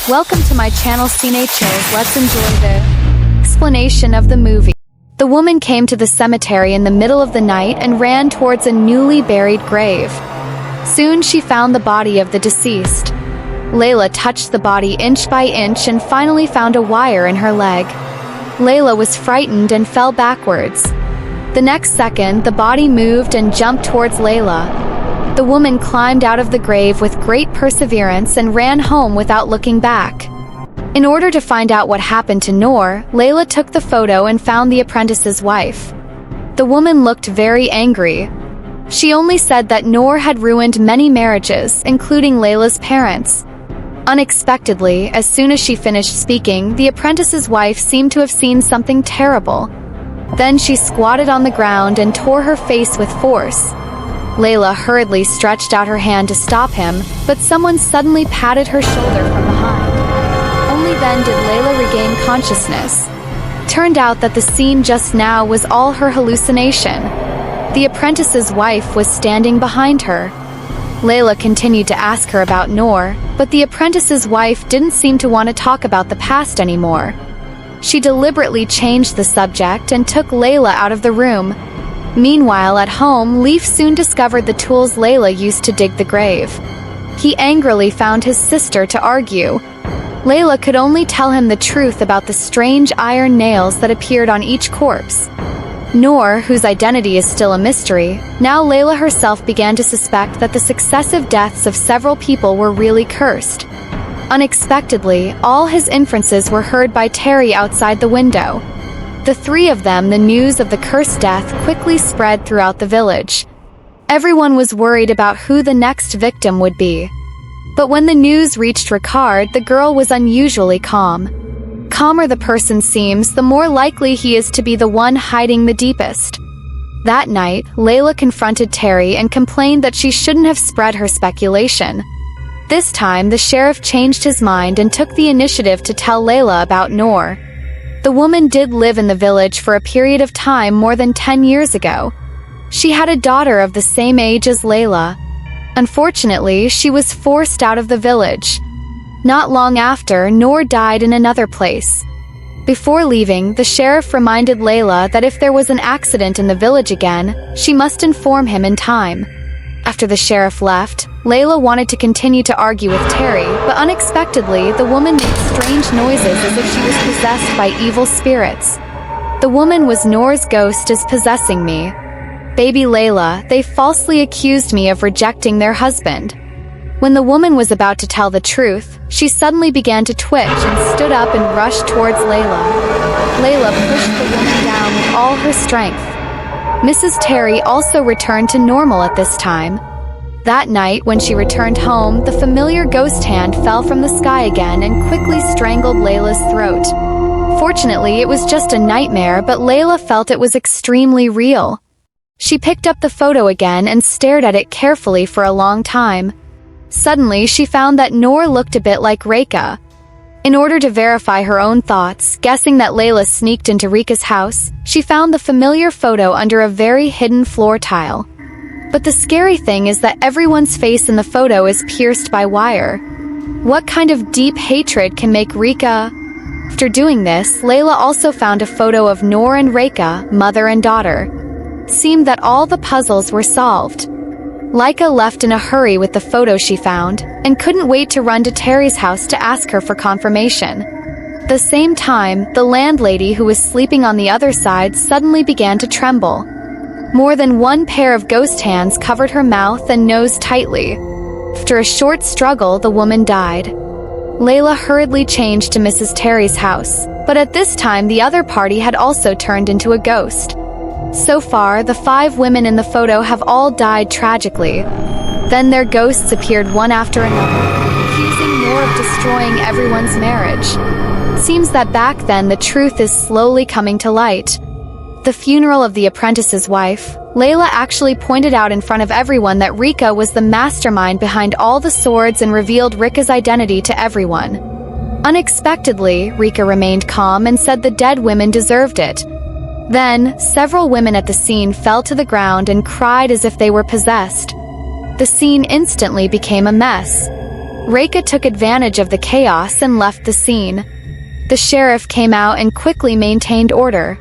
Welcome to my channel Cine Chills. Let's enjoy the explanation of the movie. The woman came to the cemetery in the middle of the night and ran towards a newly buried grave. Soon she found the body of the deceased. Lela touched the body inch by inch and finally found a wire in her leg. Lela was frightened and fell backwards. The next second, the body moved and jumped towards Lela. The woman climbed out of the grave with great perseverance and ran home without looking back. In order to find out what happened to Noor, Lela took the photo and found the apprentice's wife. The woman looked very angry. She only said that Noor had ruined many marriages, including Lela's parents. Unexpectedly, as soon as she finished speaking, the apprentice's wife seemed to have seen something terrible. Then she squatted on the ground and tore her face with force. Lela hurriedly stretched out her hand to stop him, but someone suddenly patted her shoulder from behind. Only then did Lela regain consciousness. Turned out that the scene just now was all her hallucination. The apprentice's wife was standing behind her. Lela continued to ask her about Noor, but the apprentice's wife didn't seem to want to talk about the past anymore. She deliberately changed the subject and took Lela out of the room. Meanwhile, at home, Leaf soon discovered the tools Lela used to dig the grave. He angrily found his sister to argue. Lela could only tell him the truth about the strange iron nails that appeared on each corpse. Noor, whose identity is still a mystery, now Lela herself began to suspect that the successive deaths of several people were really cursed. Unexpectedly, all his inferences were heard by Terry outside the window. The three of them, the news of the cursed death quickly spread throughout the village. Everyone was worried about who the next victim would be. But when the news reached Ricard, the girl was unusually calm. Calmer the person seems, the more likely he is to be the one hiding the deepest. That night, Lela confronted Terry and complained that she shouldn't have spread her speculation. This time, the sheriff changed his mind and took the initiative to tell Lela about Noor. The woman did live in the village for a period of time more than 10 years ago. She had a daughter of the same age as Lela. Unfortunately, she was forced out of the village. Not long after, Noor died in another place. Before leaving, the sheriff reminded Lela that if there was an accident in the village again, she must inform him in time. After the sheriff left, Lela wanted to continue to argue with Terry, but unexpectedly, the woman made strange noises as if she was possessed by evil spirits. The woman was Noor's ghost is possessing me. Baby Lela, they falsely accused me of rejecting their husband. When the woman was about to tell the truth, she suddenly began to twitch and stood up and rushed towards Lela. Lela pushed the woman down with all her strength. Mrs. Terry also returned to normal at this time. That night, when she returned home, the familiar ghost hand fell from the sky again and quickly strangled Lela's throat. Fortunately, it was just a nightmare, but Lela felt it was extremely real. She picked up the photo again and stared at it carefully for a long time. Suddenly, she found that Noor looked a bit like Reka. In order to verify her own thoughts, guessing that Lela sneaked into Rika's house, she found the familiar photo under a very hidden floor tile. But the scary thing is that everyone's face in the photo is pierced by wire. What kind of deep hatred can make Rika? After doing this, Lela also found a photo of Noor and Reka, mother and daughter. Seemed that all the puzzles were solved. Laika left in a hurry with the photo she found, and couldn't wait to run to Terry's house to ask her for confirmation. At the same time, the landlady who was sleeping on the other side suddenly began to tremble. More than one pair of ghost hands covered her mouth and nose tightly. After a short struggle, the woman died. Lela hurriedly changed to Mrs. Terry's house, but at this time the other party had also turned into a ghost. So far, the 5 women in the photo have all died tragically. Then their ghosts appeared one after another, accusing Noor of destroying everyone's marriage. Seems that back then the truth is slowly coming to light. The funeral of the apprentice's wife, Lela actually pointed out in front of everyone that Rika was the mastermind behind all the swords and revealed Rika's identity to everyone. Unexpectedly, Rika remained calm and said the dead women deserved it. Then, several women at the scene fell to the ground and cried as if they were possessed. The scene instantly became a mess. Reka took advantage of the chaos and left the scene. The sheriff came out and quickly maintained order.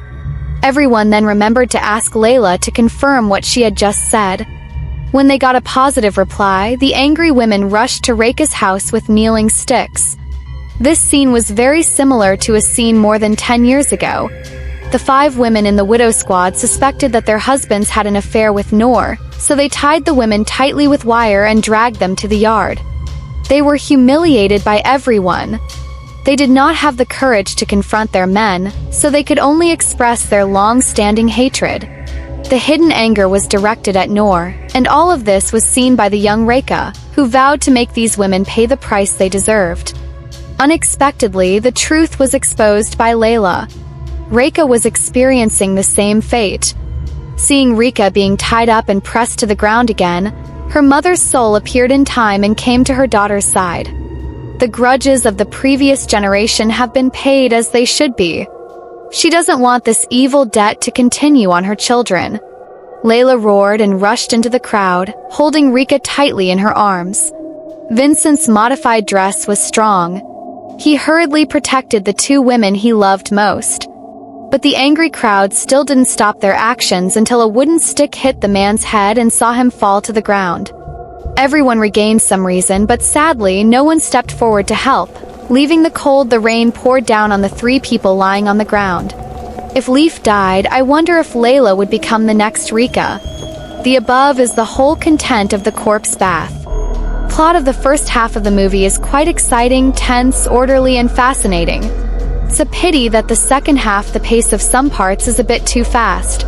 Everyone then remembered to ask Lela to confirm what she had just said. When they got a positive reply, the angry women rushed to Reka's house with kneeling sticks. This scene was very similar to a scene more than 10 years ago. The 5 women in the widow squad suspected that their husbands had an affair with Noor, so they tied the women tightly with wire and dragged them to the yard. They were humiliated by everyone. They did not have the courage to confront their men, so they could only express their long-standing hatred. The hidden anger was directed at Noor, and all of this was seen by the young Reka, who vowed to make these women pay the price they deserved. Unexpectedly, the truth was exposed by Lela. Reka was experiencing the same fate. Seeing Reka being tied up and pressed to the ground again, her mother's soul appeared in time and came to her daughter's side. The grudges of the previous generation have been paid as they should be. She doesn't want this evil debt to continue on her children. Lela roared and rushed into the crowd, holding Reka tightly in her arms. Vincent's modified dress was strong. He hurriedly protected the 2 women he loved most. But the angry crowd still didn't stop their actions until a wooden stick hit the man's head and saw him fall to the ground. Everyone regained some reason, but sadly, no one stepped forward to help. Leaving the cold, the rain poured down on the 3 people lying on the ground. If Leaf died, I wonder if Lela would become the next Reka. The above is the whole content of the corpse bath. Plot of the first half of the movie is quite exciting, tense, orderly, and fascinating. It's a pity that the second half, the pace of some parts is a bit too fast.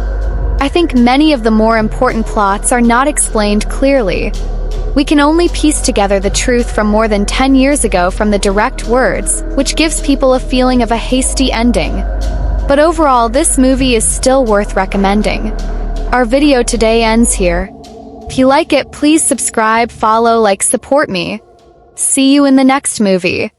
I think many of the more important plots are not explained clearly. We can only piece together the truth from more than 10 years ago from the direct words, which gives people a feeling of a hasty ending. But overall, this movie is still worth recommending. Our video today ends here. If you like it, please subscribe, follow, like, support me. See you in the next movie.